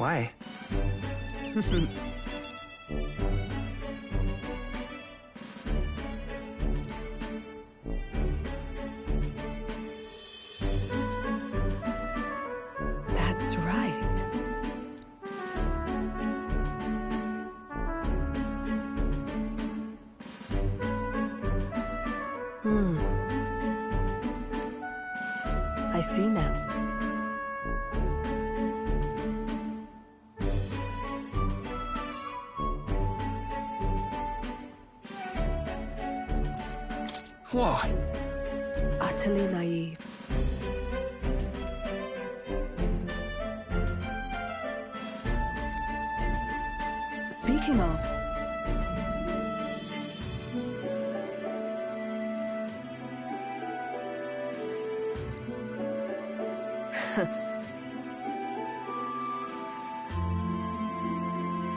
Why? That's right. I see now. Whoa! Utterly naive. Speaking of...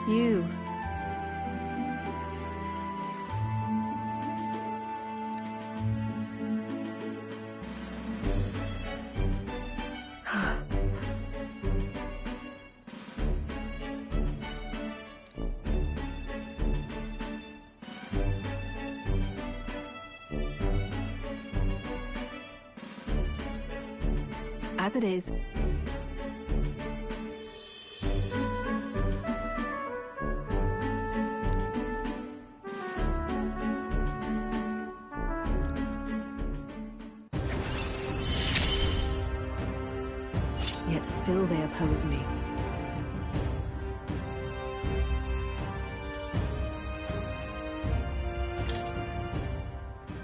You... As it is. Yet still they oppose me.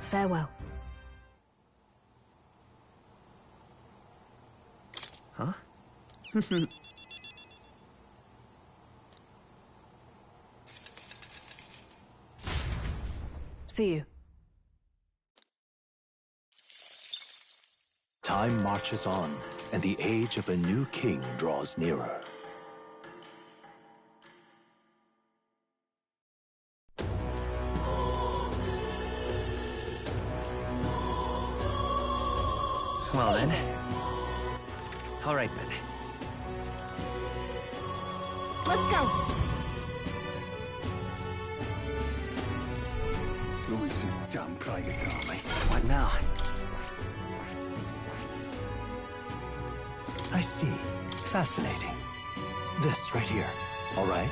Farewell. Huh? See you. Time marches on, and the age of a new king draws nearer. Well then. All right then. Let's go. Louis's damn private army. What now? I see. Fascinating. This right here. All right?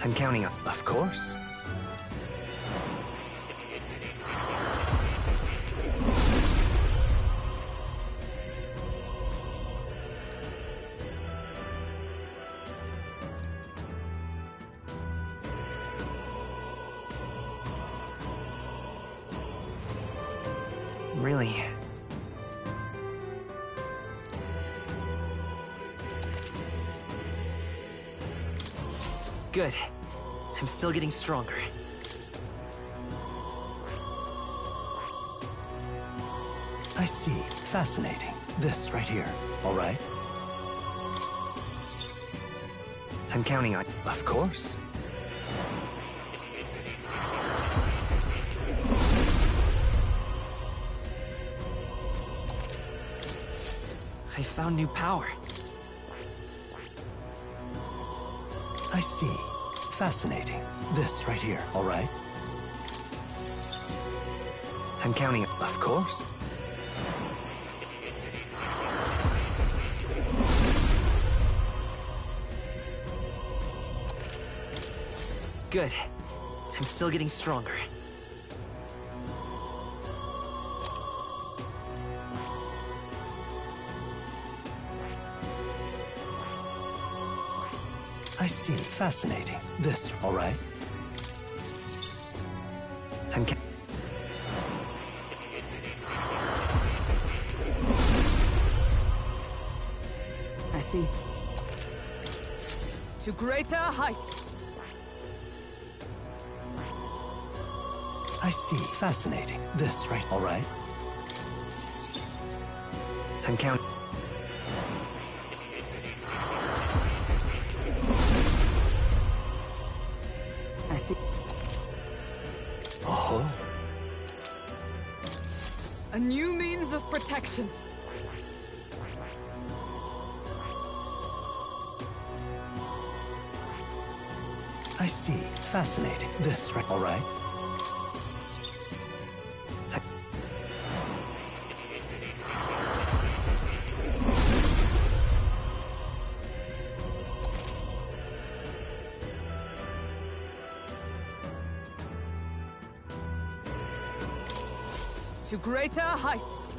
I'm counting on... Of course. Really? Good. I'm still getting stronger. I see. Fascinating. This right here. All right? I'm counting on... Of course. I found new power. I see. Fascinating. This right here. All right? I'm counting... Of course. Good. I'm still getting stronger. I see. Fascinating. This, all right? I'm I see. To greater heights. I see. Fascinating. This, right? All right? I'm counting... I see. Oh. A new means of protection. I see. Fascinating. This, right? All right. To greater heights.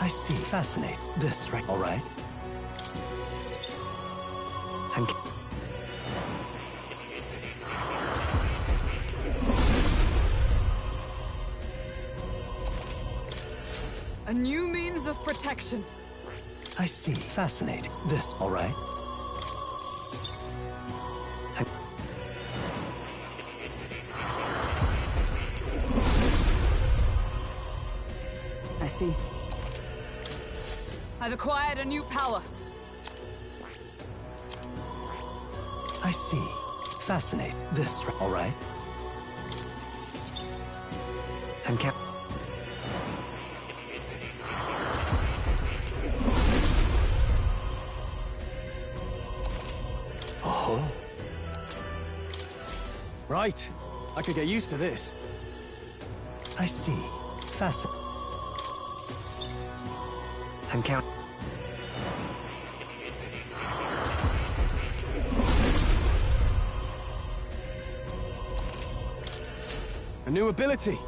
I see. Fascinating. This, right? All right. I'm... A new means of protection. I see. Fascinating. This, all right. I see. I've acquired a new power. I see. Fascinating. This, all right. I'm cap... Oh. Right. I could get used to this. I see. Fascinating. I'm count... A new ability.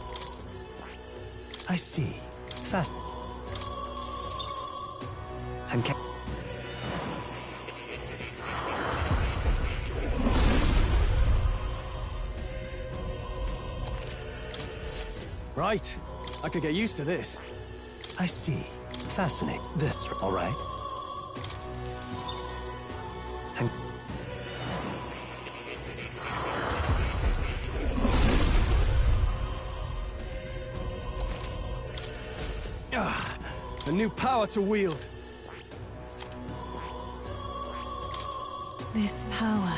I see. Fast. I'm cap... Right. I could get used to this. I see. Fascinating. This, all right. I'm... A new power to wield. This power.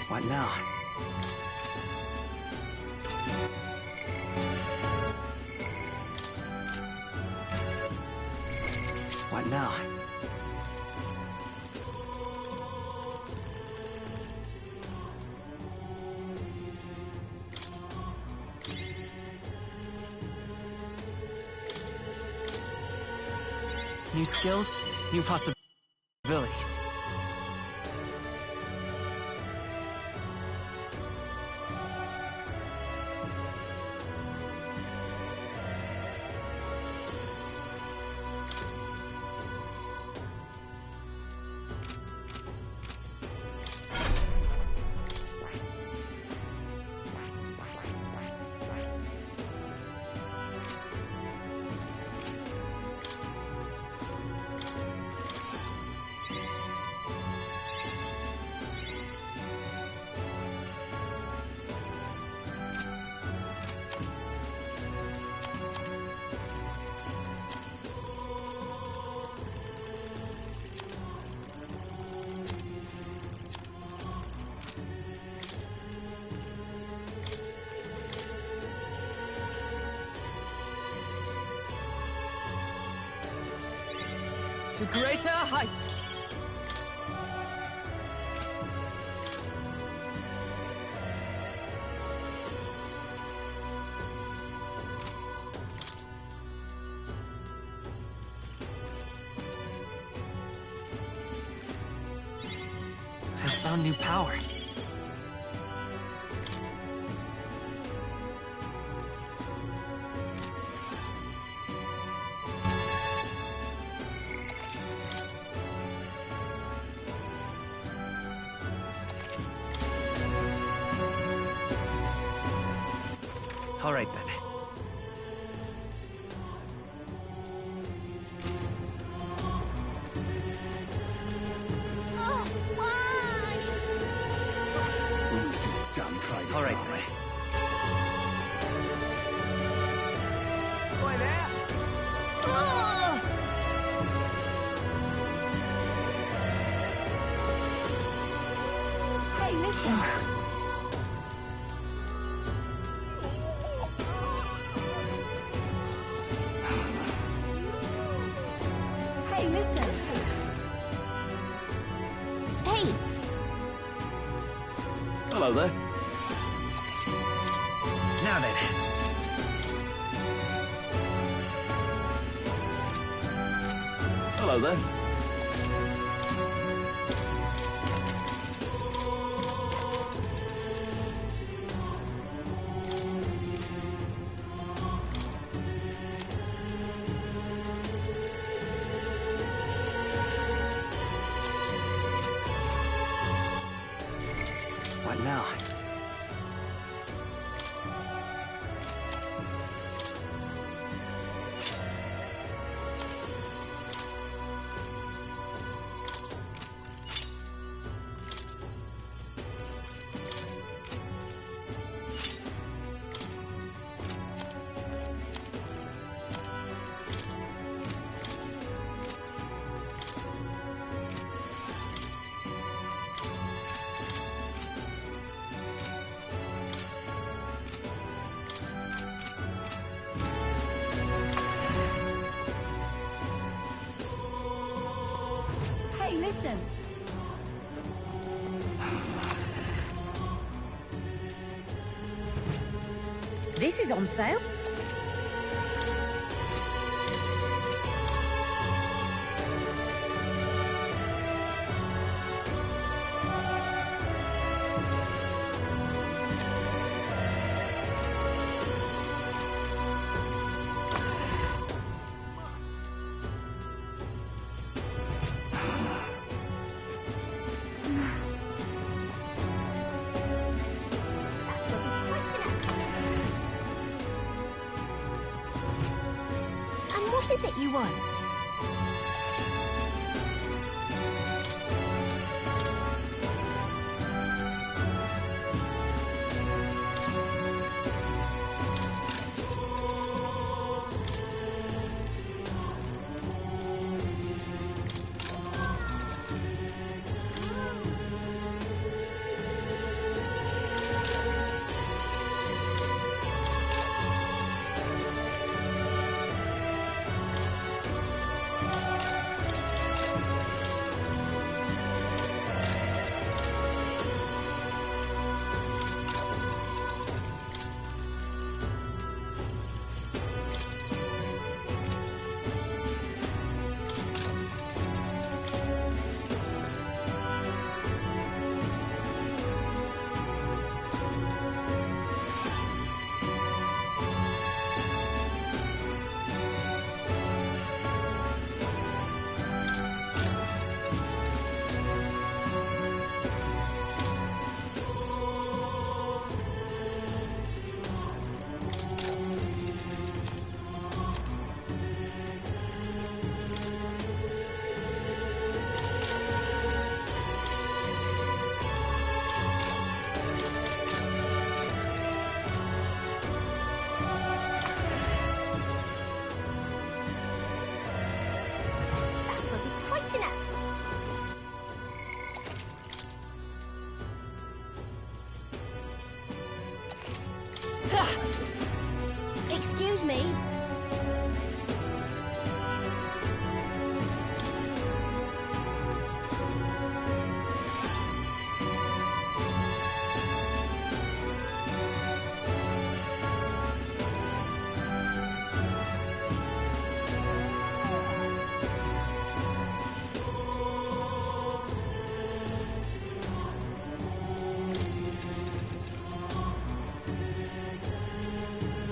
What now? What now? New skills, new possibilities. To greater heights. I found new power. All right then. Oh, this is damn private All right army. then. Boy there. Hey, listen. Hey. Hello there. Now then. Hello there. What now? Hey, listen. This is on sale. That will be quite enough. And what is it you want? That will be quite enough. Excuse me.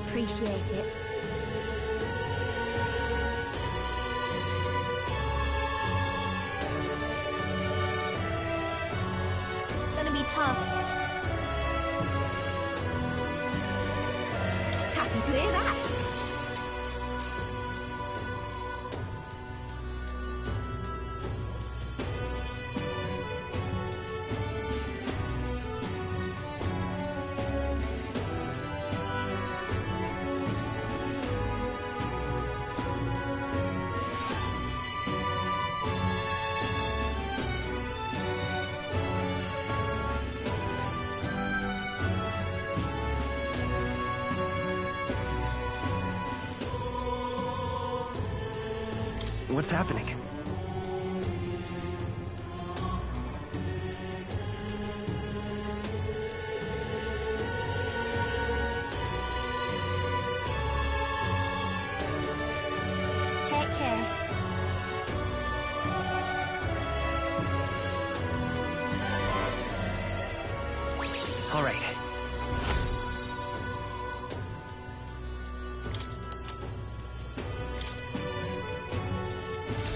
Appreciate it. Gonna be tough. Happy to hear that. What's happening?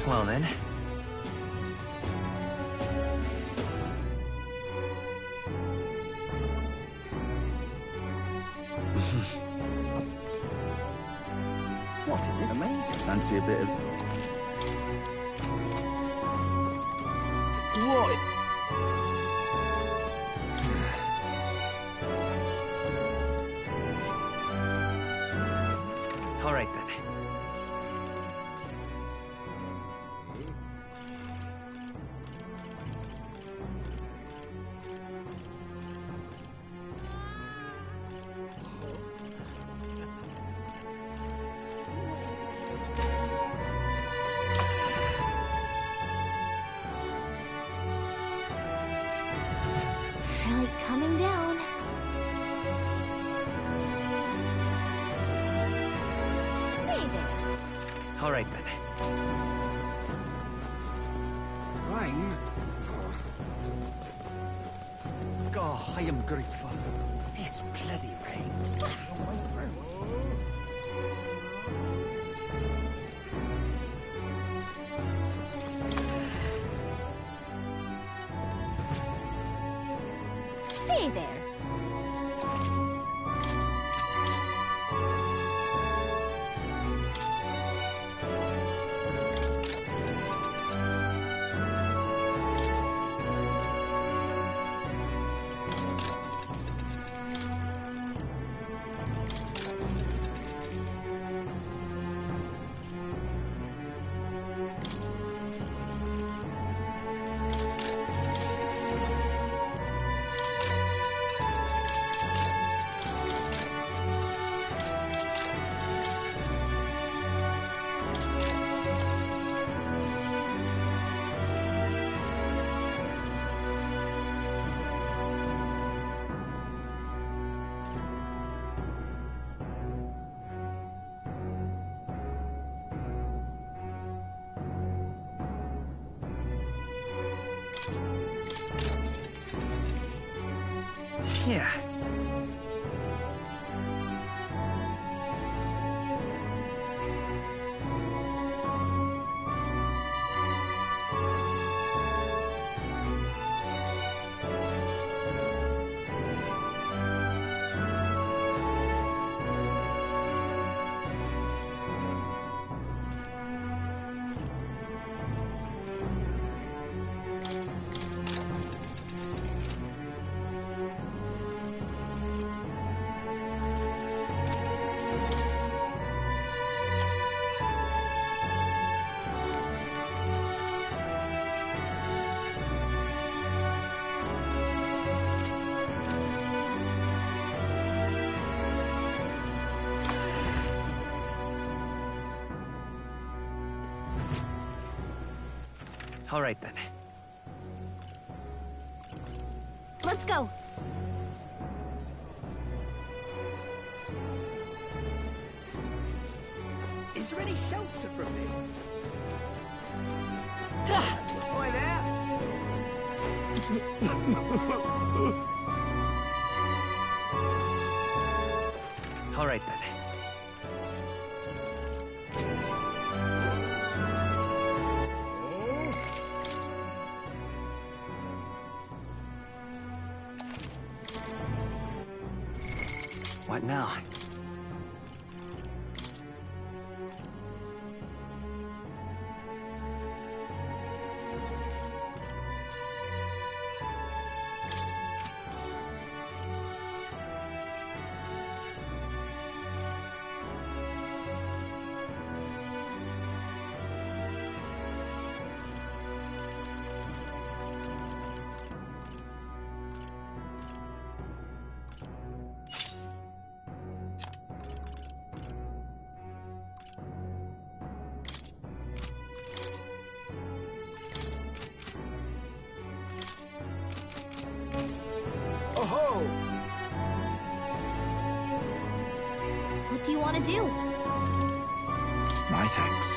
Well then. What is it? Amazing. Fancy a bit of... What? All right then. Really coming down. Save it. All right then. Rain? God, I am grateful. This bloody rain. All the way through. Say there. Yeah. All right then. Let's go. Is there any shelter from this? Boy there. All right then. What now? Oh-ho! What do you want to do? My thanks.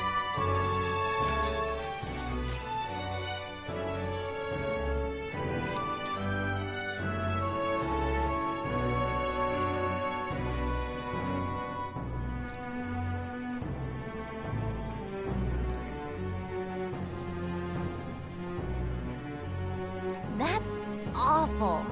careful.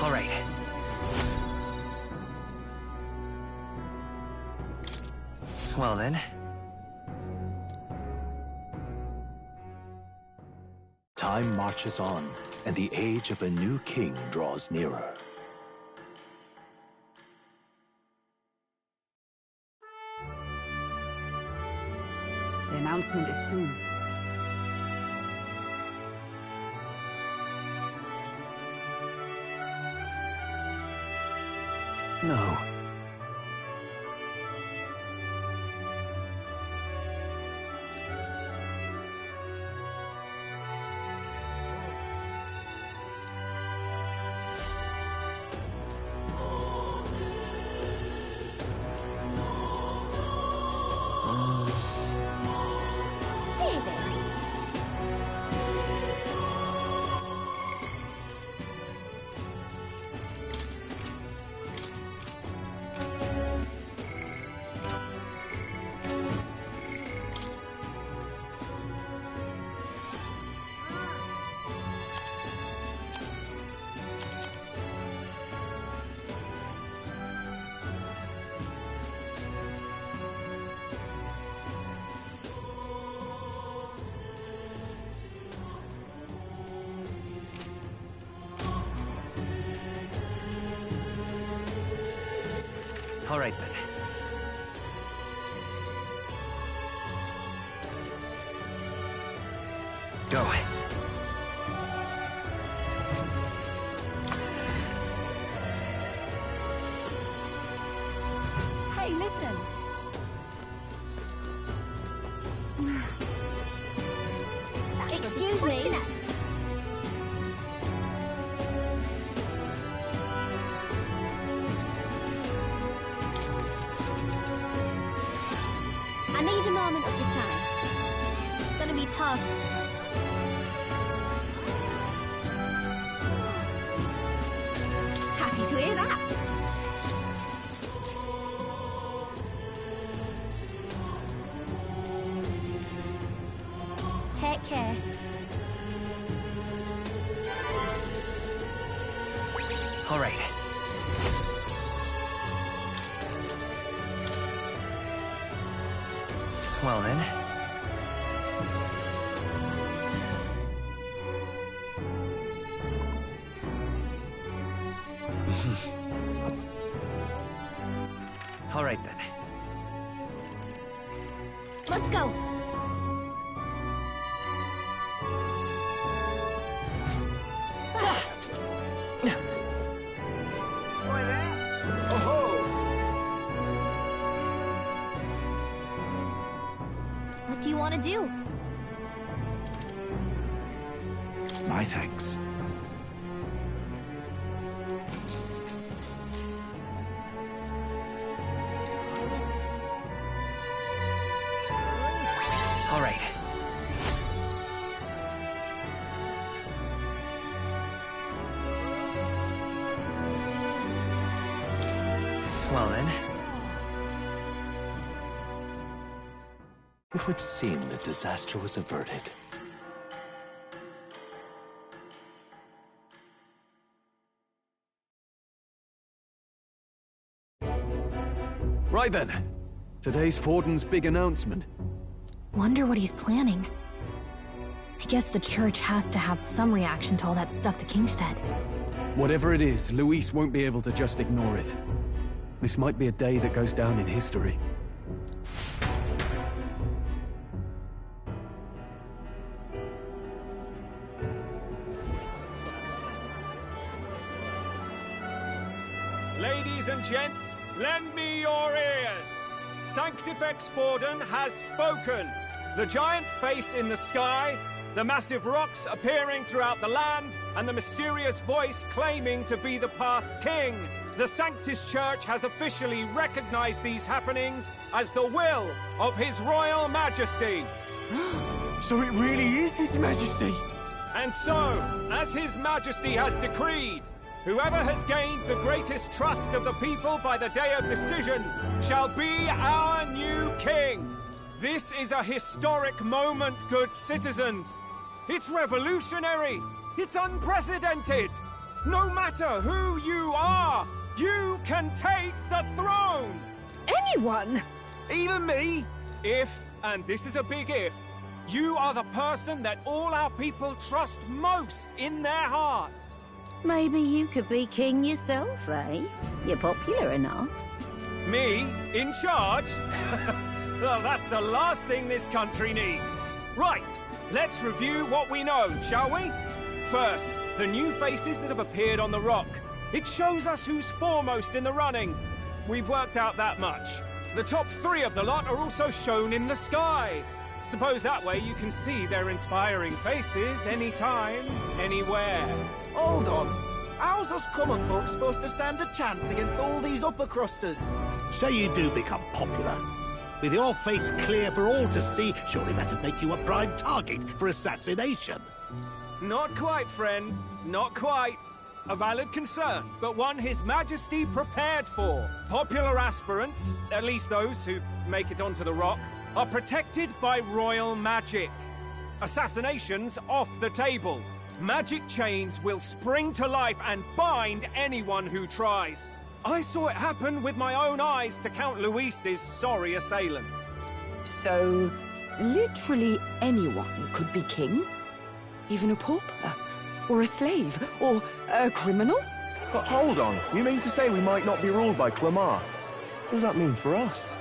All right. Well then. Time marches on, and the age of a new king draws nearer. The announcement is soon. No. Save it. All right then. Go. Hey, listen. Excuse me. I need a moment of your time. Gonna be tough. Happy to hear that. Take care. All right. Well then. All right then. Let's go. What do you want to do? My thanks. All right. Well then. it would seem that disaster was averted. Right then. Today's Forden's big announcement. Wonder what he's planning. I guess the church has to have some reaction to all that stuff the king said. Whatever it is, Luis won't be able to just ignore it. This might be a day that goes down in history. Ladies and gents, lend me your ears. Sanctifex Forden has spoken. The giant face in the sky, the massive rocks appearing throughout the land, and the mysterious voice claiming to be the past king. The Sanctus Church has officially recognized these happenings as the will of His Royal Majesty. So it really is His Majesty? And so, as His Majesty has decreed, whoever has gained the greatest trust of the people by the day of decision shall be our new king. This is a historic moment, good citizens. It's revolutionary. It's unprecedented. No matter who you are, you can take the throne. Anyone? Even me. If, and this is a big if, you are the person that all our people trust most in their hearts. Maybe you could be king yourself, eh? You're popular enough. Me? In charge? Well, that's the last thing this country needs. Right, let's review what we know, shall we? First, the new faces that have appeared on the rock. It shows us who's foremost in the running. We've worked out that much. The top 3 of the lot are also shown in the sky. Suppose that way you can see their inspiring faces anytime, anywhere. Hold on. How's us common folk supposed to stand a chance against all these upper crusters? Say you do become popular. With your face clear for all to see, surely that'd make you a prime target for assassination. Not quite, friend. Not quite. A valid concern, but one His Majesty prepared for. Popular aspirants, at least those who make it onto the rock, are protected by royal magic. Assassinations off the table. Magic chains will spring to life and bind anyone who tries. I saw it happen with my own eyes to Count Luis's sorry assailant. So, literally anyone could be king? Even a pauper? Or a slave? Or a criminal? Hold on. You mean to say we might not be ruled by Clamar? What does that mean for us?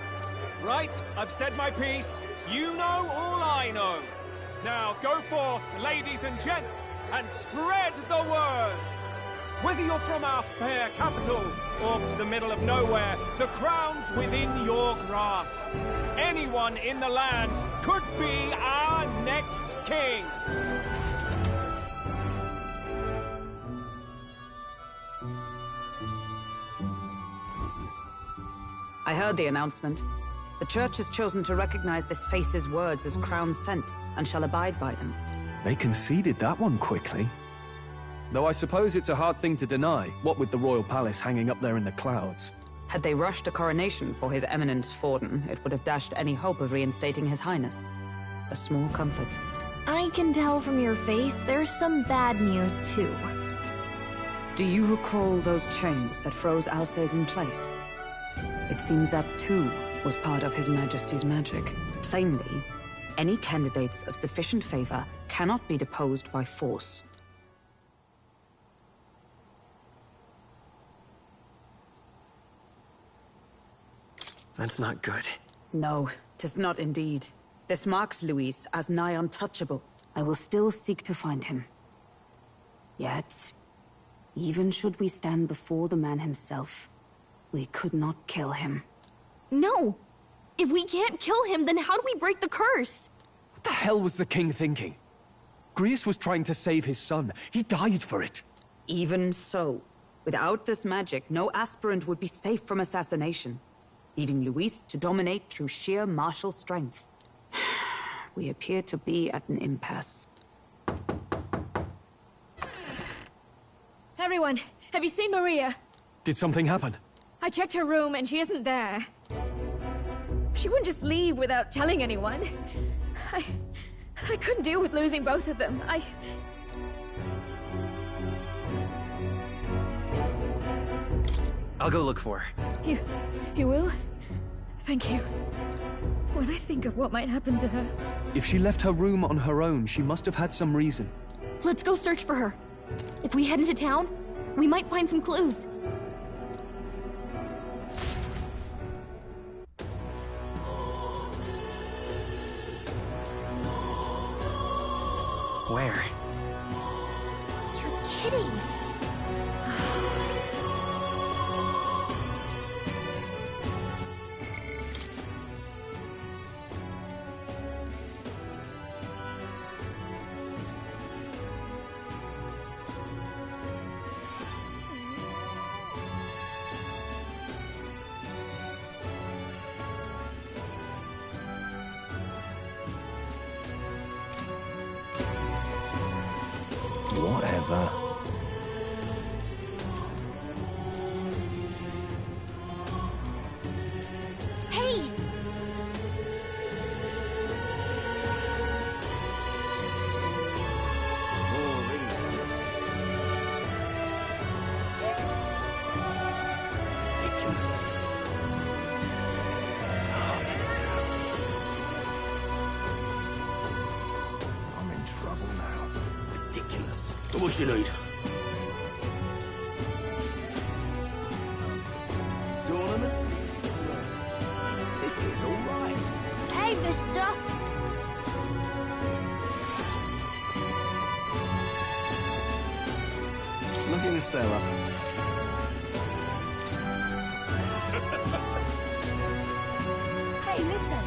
Right, I've said my piece. You know all I know. Now go forth, ladies and gents, and spread the word. Whether you're from our fair capital or the middle of nowhere, the crown's within your grasp. Anyone in the land could be our next king. I heard the announcement. The church has chosen to recognize this face's words as crown sent, and shall abide by them. They conceded that one quickly. Though I suppose it's a hard thing to deny, what with the royal palace hanging up there in the clouds. Had they rushed a coronation for His Eminence Forden, it would have dashed any hope of reinstating His Highness. A small comfort. I can tell from your face there's some bad news, too. Do you recall those chains that froze Alsace in place? It seems that, too, was part of His Majesty's magic. Plainly, any candidates of sufficient favor cannot be deposed by force. That's not good. No, 'tis not indeed. This marks Luis as nigh untouchable. I will still seek to find him. Yet, even should we stand before the man himself, we could not kill him. No! If we can't kill him, then how do we break the curse? What the hell was the king thinking? Grius was trying to save his son. He died for it. Even so, without this magic, no aspirant would be safe from assassination, leaving Luis to dominate through sheer martial strength. We appear to be at an impasse. Everyone, have you seen Maria? Did something happen? I checked her room and she isn't there. She She wouldn't just leave without telling anyone. I couldn't deal with losing both of them. I'll go look for her. You will? Thank you. When I think of what might happen to her... If she left her room on her own, she must have had some reason. Let's go search for her. If we head into town, we might find some clues. Where? You're kidding. Whatever. Hey! Ridiculous. I'm in trouble now. Ridiculous. What you need? Tournament? This is all right. Hey, mister! Look in the cellar. Hey, listen!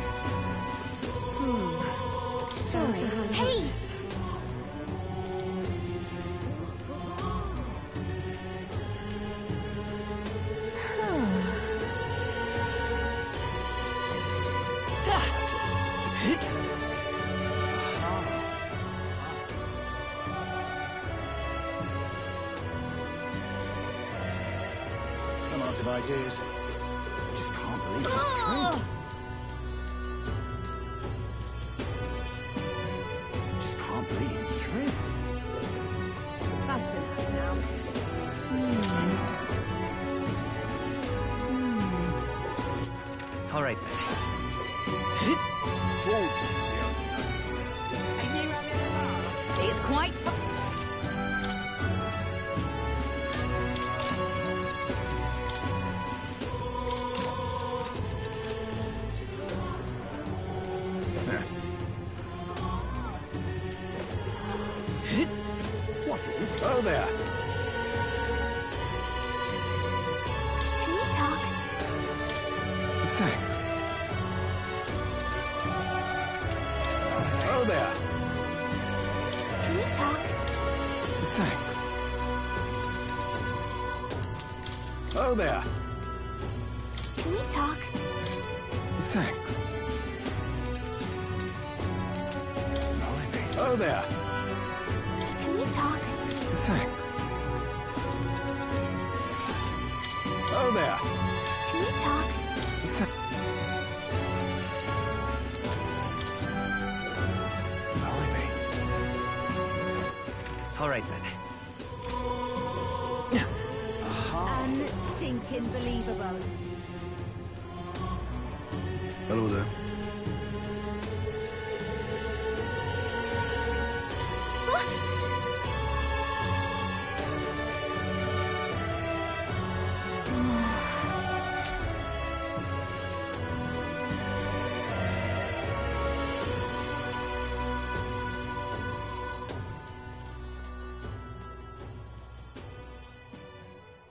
Sorry. Hey! I'm out of ideas. I just can't believe it's true. I just can't believe it's true. That's enough now. All right then. It's quite... What is it? Oh, there. Can we talk? Thanks. Oh, there. Can we talk? Thanks. Oh, there. Can we talk? Thanks. Blimey. Oh, there. Can we talk? Thanks. Oh, there. Can we talk? Blimey. All right then. Unstinking believable. Hello there.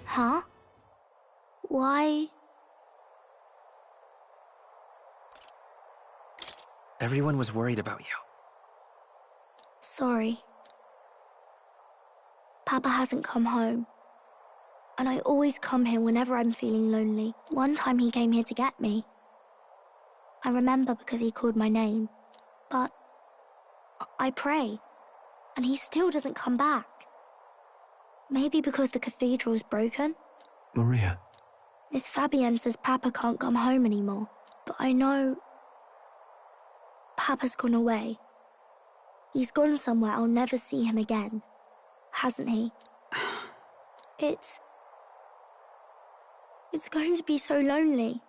Huh? Why? Everyone was worried about you. Sorry. Papa hasn't come home. And I always come here whenever I'm feeling lonely. One time he came here to get me. I remember because he called my name. But I pray, and he still doesn't come back. Maybe because the cathedral's broken? Maria. Miss Fabienne says Papa can't come home anymore. But I know Papa's gone away. He's gone somewhere I'll never see him again, hasn't he? It's going to be so lonely.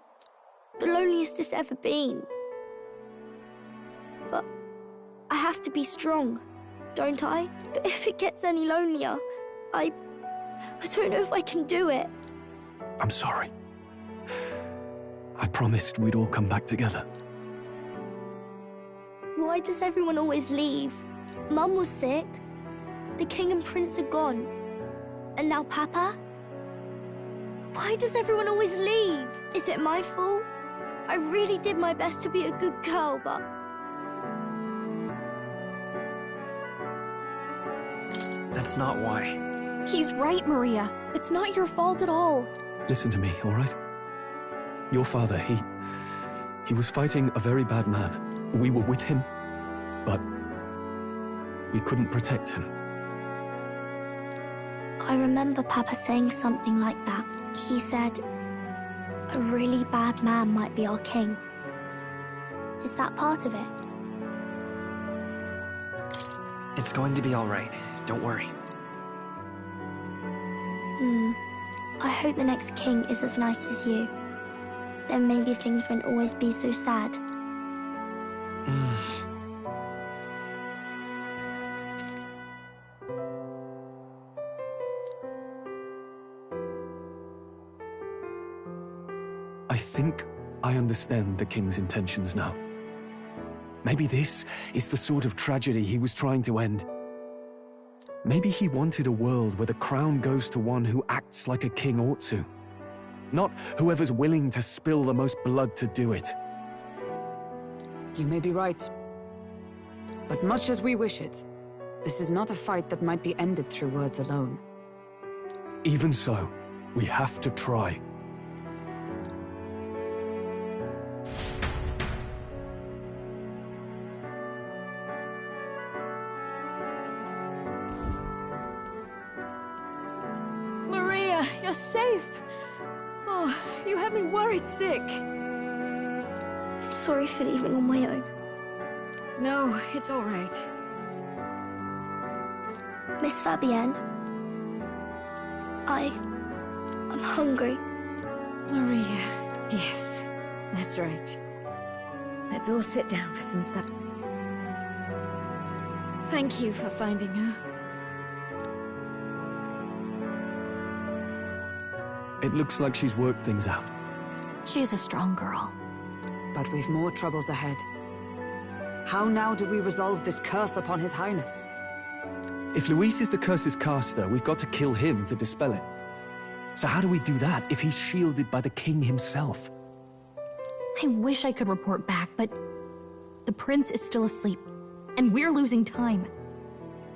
The loneliest it's ever been. But I have to be strong, don't I? But if it gets any lonelier, I don't know if I can do it. I'm sorry. I promised we'd all come back together. Why does everyone always leave? Mum was sick. The king and prince are gone. And now Papa? Why does everyone always leave? Is it my fault? I really did my best to be a good girl, but... That's not why. He's right, Maria. It's not your fault at all. Listen to me, all right? Your father, he was fighting a very bad man. We were with him, but we couldn't protect him. I remember Papa saying something like that. He said, a really bad man might be our king. Is that part of it? It's going to be all right. Don't worry. I hope the next king is as nice as you. Then maybe things won't always be so sad. I think I understand the king's intentions now. Maybe this is the sort of tragedy he was trying to end. Maybe he wanted a world where the crown goes to one who acts like a king ought to. Not whoever's willing to spill the most blood to do it. You may be right. But much as we wish it, this is not a fight that might be ended through words alone. Even so, we have to try. Maria, you're safe. Oh, you had me worried sick. I'm sorry for leaving on my own. No, it's all right. Miss Fabienne, I'm hungry. Maria, yes, that's right. Let's all sit down for some supper. Thank you for finding her. It looks like she's worked things out. She's a strong girl. But we've more troubles ahead. How now do we resolve this curse upon His Highness? If Luis is the curse's caster, we've got to kill him to dispel it. So how do we do that if he's shielded by the king himself? I wish I could report back, but the prince is still asleep, and we're losing time.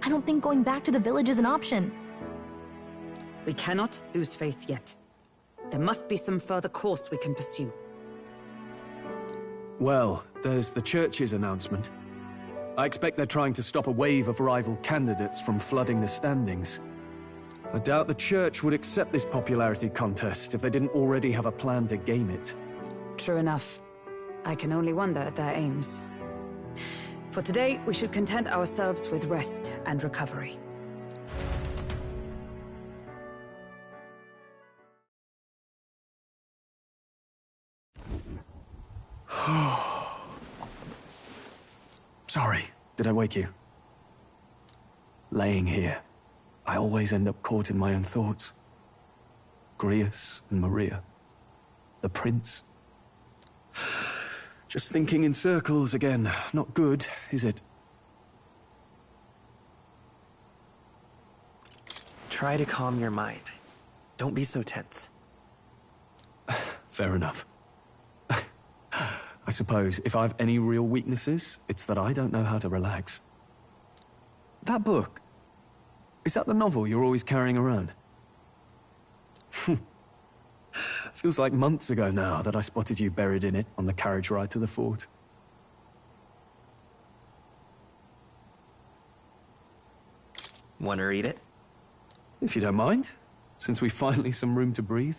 I don't think going back to the village is an option. We cannot lose faith yet. There must be some further course we can pursue. Well, there's the church's announcement. I expect they're trying to stop a wave of rival candidates from flooding the standings. I doubt the church would accept this popularity contest if they didn't already have a plan to game it. True enough. I can only wonder at their aims. For today, we should content ourselves with rest and recovery. Sorry, did I wake you? Laying here, I always end up caught in my own thoughts. Grius and Maria. The prince. Just thinking in circles again. Not good, is it? Try to calm your mind. Don't be so tense. Fair enough. I suppose if I have any real weaknesses, it's that I don't know how to relax. That book, is that the novel you're always carrying around? Feels like months ago now that I spotted you buried in it on the carriage ride to the fort. Want to read it? If you don't mind, since we've finally some room to breathe.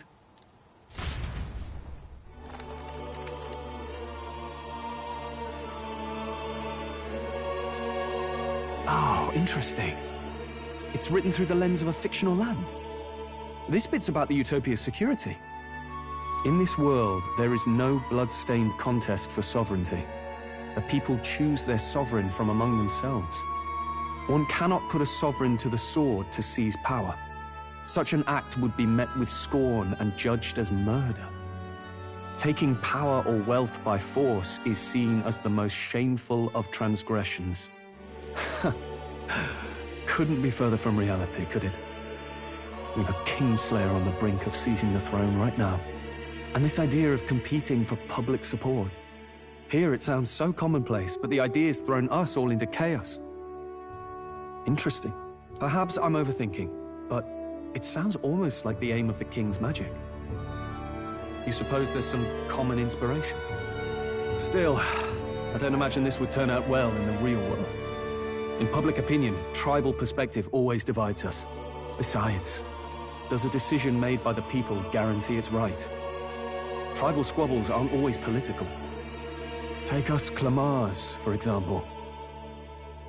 Interesting. It's written through the lens of a fictional land. This bit's about the Utopia's security. In this world, there is no blood-stained contest for sovereignty. The people choose their sovereign from among themselves. One cannot put a sovereign to the sword to seize power. Such an act would be met with scorn and judged as murder. Taking power or wealth by force is seen as the most shameful of transgressions. Couldn't be further from reality, could it? We have a Kingslayer on the brink of seizing the throne right now. And this idea of competing for public support. Here it sounds so commonplace, but the idea's thrown us all into chaos. Interesting. Perhaps I'm overthinking, but it sounds almost like the aim of the King's magic. You suppose there's some common inspiration? Still, I don't imagine this would turn out well in the real world. In public opinion, tribal perspective always divides us. Besides, does a decision made by the people guarantee it's right? Tribal squabbles aren't always political. Take us Clamars, for example.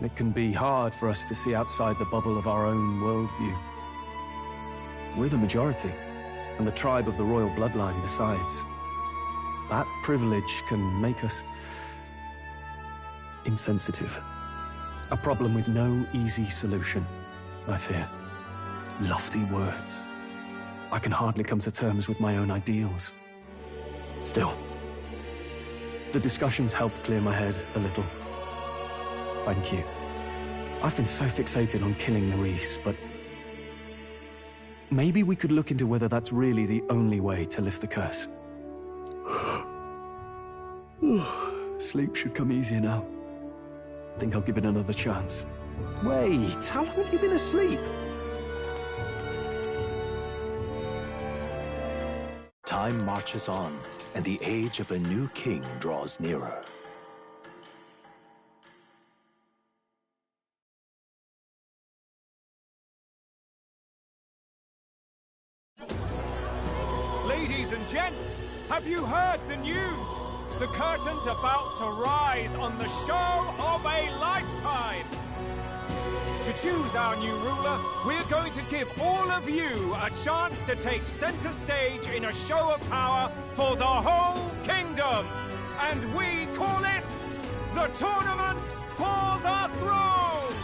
It can be hard for us to see outside the bubble of our own worldview. We're the majority, and the tribe of the royal bloodline besides. That privilege can make us insensitive. A problem with no easy solution, I fear. Lofty words. I can hardly come to terms with my own ideals. Still, the discussions helped clear my head a little. Thank you. I've been so fixated on killing Luis, but maybe we could look into whether that's really the only way to lift the curse. Sleep should come easier now. Think I'll give it another chance. Wait, how long have you been asleep? Time marches on, and the age of a new king draws nearer. Ladies and gents, have you heard the news? The curtain's about to rise on the show of a lifetime! To choose our new ruler, we're going to give all of you a chance to take center stage in a show of power for the whole kingdom! And we call it the Tournament for the Throne!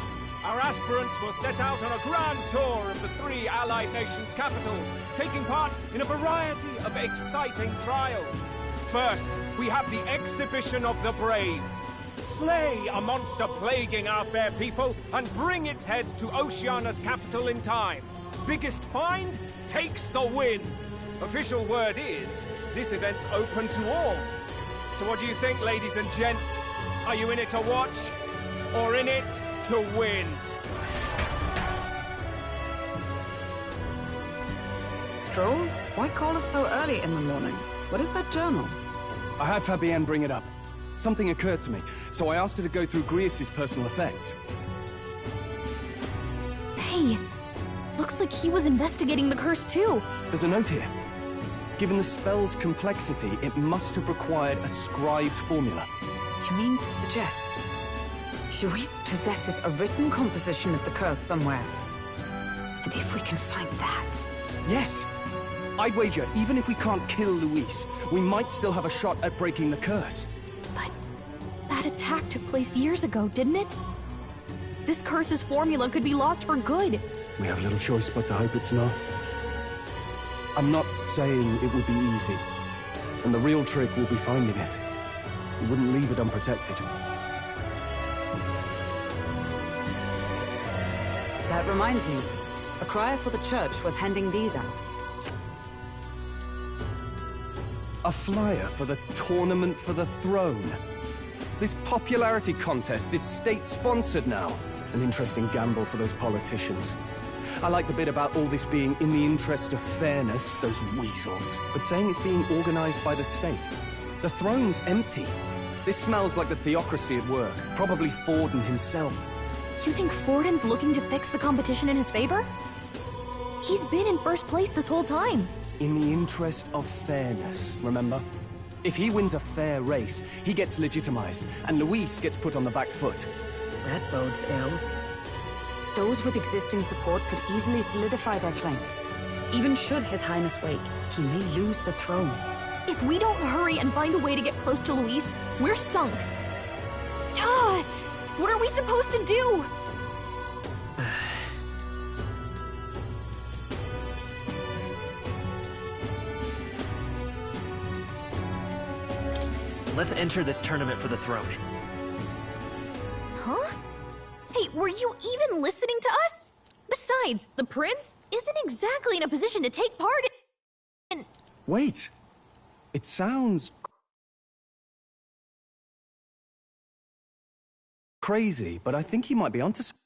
Our aspirants will set out on a grand tour of the 3 allied nations' capitals, taking part in a variety of exciting trials. First, we have the Exhibition of the Brave. Slay a monster plaguing our fair people and bring its head to Oceania's capital in time. Biggest find takes the win. Official word is, this event's open to all. So what do you think, ladies and gents? Are you in it to watch, or in it to win? Stroll? Why call us so early in the morning? What is that journal? I had Fabienne bring it up. Something occurred to me, so I asked her to go through Grius' personal effects. Hey, looks like he was investigating the curse too. There's a note here. Given the spell's complexity, it must have required a scribed formula. You mean to suggest Luis possesses a written composition of the curse somewhere? And if we can find that... Yes! I'd wager, even if we can't kill Luis, we might still have a shot at breaking the curse. But that attack took place years ago, didn't it? This curse's formula could be lost for good. We have little choice but to hope it's not. I'm not saying it would be easy. And the real trick will be finding it. We wouldn't leave it unprotected. That reminds me. A crier for the church was handing these out. A flyer for the Tournament for the Throne. This popularity contest is state-sponsored now. An interesting gamble for those politicians. I like the bit about all this being in the interest of fairness, those weasels. But saying it's being organized by the state. The throne's empty. This smells like the theocracy at work. Probably Forden himself. Do you think Forden's looking to fix the competition in his favor? He's been in first place this whole time. In the interest of fairness, remember? If he wins a fair race, he gets legitimized, and Luis gets put on the back foot. That bodes ill. Those with existing support could easily solidify their claim. Even should His Highness wake, he may lose the throne. If we don't hurry and find a way to get close to Luis, we're sunk. What are we supposed to do? Let's enter this tournament for the throne. Huh? Hey, were you even listening to us? Besides, the prince isn't exactly in a position to take part in... Wait! It sounds... crazy, but I think he might be onto something.